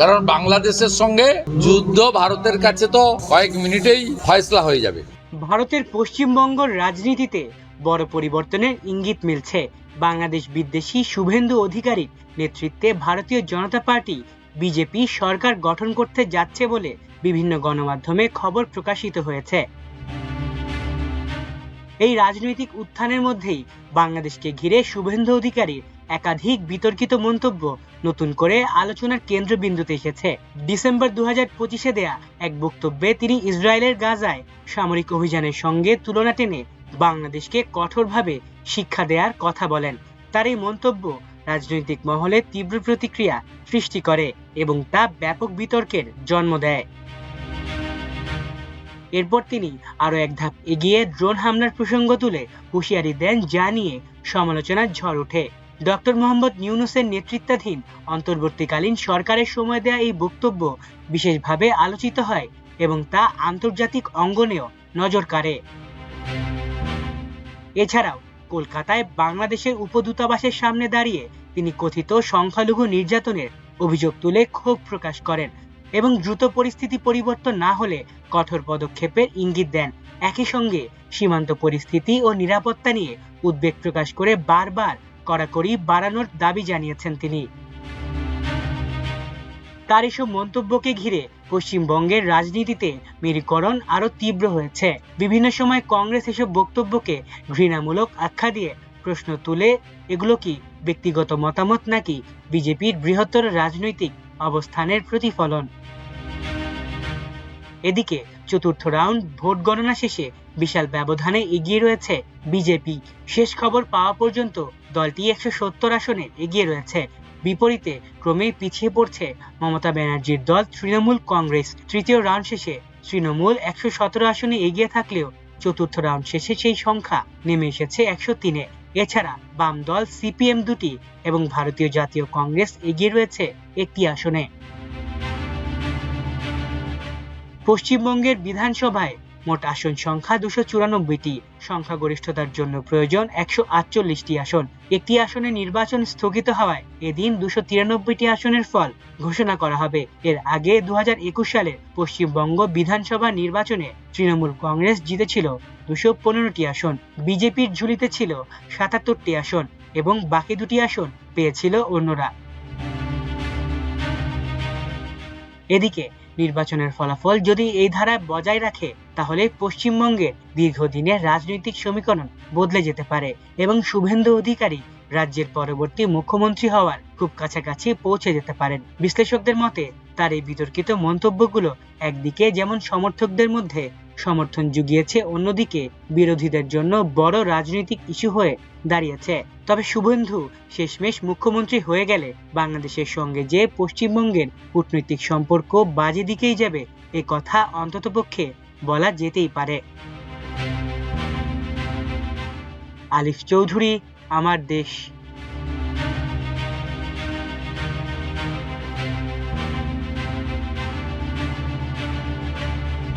কারণ বাংলাদেশের সঙ্গে যুদ্ধ ভারতের কাছে তো কয়েক মিনিটেই ফয়সলা হয়ে যাবে। ভারতের পশ্চিমবঙ্গের রাজনীতিতে বড় পরিবর্তনের ইঙ্গিত মিলছে। বাংলাদেশ বিদ্বেষী শুভেন্দু অধিকারীর নেতৃত্বে ভারতীয় জনতা পার্টি বিজেপি সরকার গঠন করতে যাচ্ছে বলে বিভিন্ন গণমাধ্যমে খবর প্রকাশিত হয়েছে। এই রাজনৈতিক উত্থানের মধ্যেই বাংলাদেশকে ঘিরে শুভেন্দু অধিকারীর একাধিক বিতর্কিত মন্তব্য নতুন করে আলোচনার কেন্দ্রবিন্দুতে এসেছে। ডিসেম্বর 2025-এ দেয়া এক বক্তব্যে তিনি ইসরায়েলের গাজায় সামরিক অভিযানের সঙ্গে তুলনা টেনে বাংলাদেশকে কঠোরভাবে শিক্ষা দেওয়ার কথা বলেন। তার এই মন্তব্য রাজনৈতিক মহলে তীব্র প্রতিক্রিয়া সৃষ্টি করে এবং তা ব্যাপক বিতর্কের জন্ম দেয়। এরপর তিনি আরো এক ধাপ এগিয়ে ড্রোন হামলার প্রসঙ্গ তুলে হুঁশিয়ারি দেন, যা নিয়ে সমালোচনার ঝড় ওঠে। ডক্টর মোহাম্মদ ইউনূসের নেতৃত্বাধীন অন্তর্বর্তীকালীন সরকারের সময় দেয়া এই বক্তব্য বিশেষভাবে আলোচিত হয় এবং তা আন্তর্জাতিক অঙ্গনেও নজর কাড়ে। এছাড়াও কলকাতায় বাংলাদেশের উপদূতাবাসের সামনে দাঁড়িয়ে তিনি কথিত সংখ্যালঘু নির্যাতনের অভিযোগ তুলে ক্ষোভ প্রকাশ করেন এবং দ্রুত পরিস্থিতি পরিবর্তন না হলে কঠোর পদক্ষেপের ইঙ্গিত দেন। একই সঙ্গে সীমান্ত পরিস্থিতি ও নিরাপত্তা নিয়ে উদ্বেগ প্রকাশ করে বারবার কড়াকড়ি বাড়ানোর দাবি জানিয়েছেন তিনি। তার এসব মন্তব্যকে ঘিরে পশ্চিমবঙ্গের রাজনীতিতে মেরুকরণ আরো তীব্র হয়েছে। বিভিন্ন সময় কংগ্রেস এসব বক্তব্যকে ঘৃণামূলক আখ্যা দিয়ে প্রশ্ন তুলে, এগুলো কি ব্যক্তিগত মতামত নাকি বিজেপির বৃহত্তর রাজনৈতিক অবস্থানের প্রতিফলন? এদিকে চতুর্থ রাউন্ড ভোট গণনা শেষে বিশাল ব্যবধানে এগিয়ে রয়েছে বিজেপি। শেষ খবর পাওয়া পর্যন্ত দলটি 170 আসনে এগিয়ে রয়েছে। বিপরীতে ক্রমেই পিছিয়ে পড়ছে মমতা ব্যানার্জির দল তৃণমূল কংগ্রেস। তৃতীয় রাউন্ড শেষে তৃণমূল 117 আসনে এগিয়ে থাকলেও চতুর্থ রাউন্ড শেষে সেই সংখ্যা নেমে এসেছে 103-এ। এছাড়া বাম দল সিপিএম 2টি এবং ভারতীয় জাতীয় কংগ্রেস এগিয়ে রয়েছে 1টি আসনে। পশ্চিমবঙ্গের বিধানসভায় মোট আসন সংখ্যা 294টি। সংখ্যাগরিষ্ঠতার জন্য প্রয়োজন 148টি আসন। একটি আসনে নির্বাচন স্থগিত হওয়ায় এদিন 293টি আসনের ফল ঘোষণা করা হবে। এর আগে 2021 সালে পশ্চিমবঙ্গ বিধানসভা নির্বাচনে তৃণমূল কংগ্রেস জিতেছিল 215টি আসন, বিজেপির ঝুলিতে ছিল 77টি আসন এবং বাকি 2টি আসন পেয়েছিল অন্যরা। এদিকে নির্বাচনের ফলাফল যদি এই ধারায় বজায় রাখে তাহলে পশ্চিমবঙ্গের দীর্ঘদিনের রাজনৈতিক সমীকরণ বদলে যেতে পারে এবং শুভেন্দু অধিকারী রাজ্যের পরবর্তী মুখ্যমন্ত্রী হওয়ার খুব কাছাকাছি পৌঁছে যেতে পারেন। বিশ্লেষকদের মতে তার এই বিতর্কিত মন্তব্যগুলো একদিকে যেমন সমর্থকদের মধ্যে সমর্থন জুগিয়েছে, অন্যদিকে বিরোধীদের জন্য বড় রাজনৈতিক ইস্যু হয়ে দাঁড়িয়েছে। তবে শুভেন্দু শেষমেশ মুখ্যমন্ত্রী হয়ে গেলে বাংলাদেশের সঙ্গে যে পশ্চিমবঙ্গের কূটনৈতিক সম্পর্ক বাজে দিকেই যাবে এ কথা অন্ততপক্ষে বলা যেতেই পারে। আলিফ চৌধুরী, আমার দেশ।